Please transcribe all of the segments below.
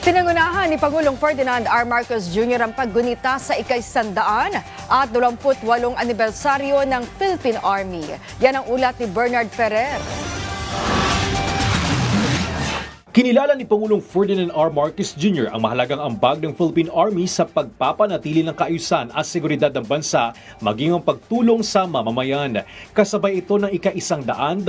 Pinangunahan ni Pangulong Ferdinand R. Marcos Jr. ang paggunita sa ika-100 at 28 anibersaryo ng Philippine Army. Yan ang ulat ni Bernard Ferrer. Kinilala ni Pangulong Ferdinand R. Marcos Jr. ang mahalagang ambag ng Philippine Army sa pagpapanatili ng kaayusan at seguridad ng bansa maging ang pagtulong sa mamamayan. Kasabay ito ng ika-128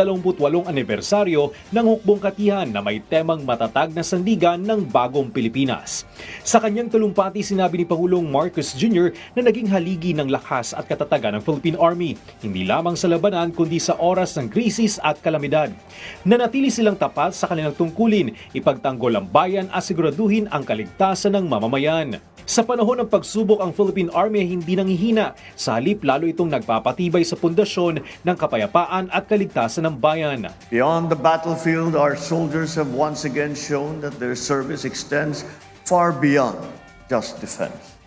anibersaryo ng hukbong katihan na may temang matatag na sandigan ng bagong Pilipinas. Sa kanyang talumpati, sinabi ni Pangulong Marcos Jr. na naging haligi ng lakas at katatagan ng Philippine Army, hindi lamang sa labanan kundi sa oras ng krisis at kalamidad. Nanatili silang tapat sa kanilang tungkulin, ipagtanggol ang bayan at siguraduhin ang kaligtasan ng mamamayan. Sa panahon ng pagsubok, ang Philippine Army ay hindi nangihina. Sa halip, lalo itong nagpapatibay sa pundasyon ng kapayapaan at kaligtasan ng bayan. Beyond the battlefield, our soldiers have once again shown that their service extends far beyond just defense.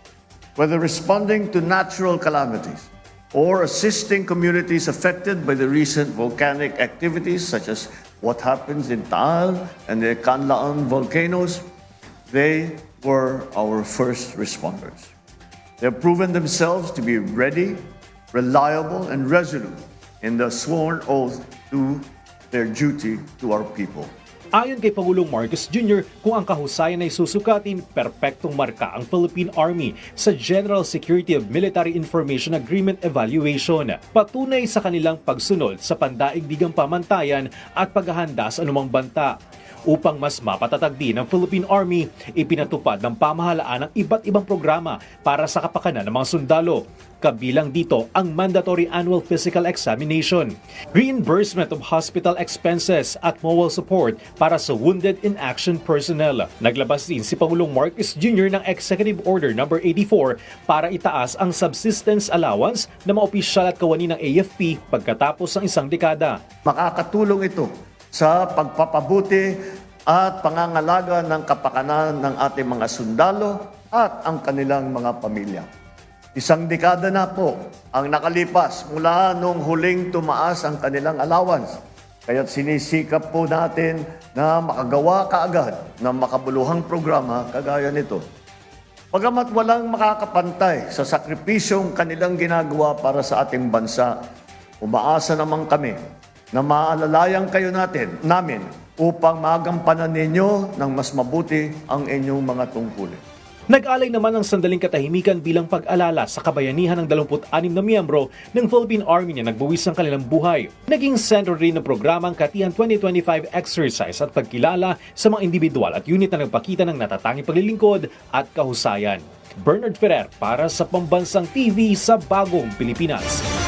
Whether responding to natural calamities or assisting communities affected by the recent volcanic activities such as what happens in Taal and the Canlaon volcanoes, they were our first responders. They have proven themselves to be ready, reliable, and resolute in the sworn oath to their duty to our people. Ayon kay Pangulong Marcos Jr., kung ang kahusayan ay susukatin, perpektong marka ang Philippine Army sa General Security of Military Information Agreement Evaluation. Patunay sa kanilang pagsunod sa pandaigdigang pamantayan at paghahanda sa anumang banta. Upang mas mapatatag din ng Philippine Army, ipinatupad ng pamahalaan ang iba't ibang programa para sa kapakanan ng mga sundalo. Kabilang dito ang mandatory annual physical examination, reimbursement of hospital expenses at moral support para sa wounded in action personnel. Naglabas din si Pangulong Marcos Jr. ng Executive Order No. 84 para itaas ang subsistence allowance ng mga opisyal at kawani ng AFP pagkatapos ng isang dekada. Makakatulong ito sa pagpapabuti at pangangalaga ng kapakanan ng ating mga sundalo at ang kanilang mga pamilya. Isang dekada na po ang nakalipas mula nung huling tumaas ang kanilang allowance. Kaya't sinisikap po natin na makagawa kaagad ng makabuluhang programa kagaya nito. Pagamat walang makakapantay sa sakripisyong kanilang ginagawa para sa ating bansa, umaasa naman kami na maalalayang kayo namin upang magampanan ninyo ng mas mabuti ang inyong mga tungkulin. Nag-alay naman ng sandaling katahimikan bilang pag-alala sa kabayanihan ng 26 na miyembro ng Philippine Army na nagbuwis ng kanilang buhay. Naging sentro rin ng programang Katihan 2025 exercise at pagkilala sa mga individual at unit na nagpakita ng natatanging paglilingkod at kahusayan. Bernard Ferrer para sa Pambansang TV sa Bagong Pilipinas.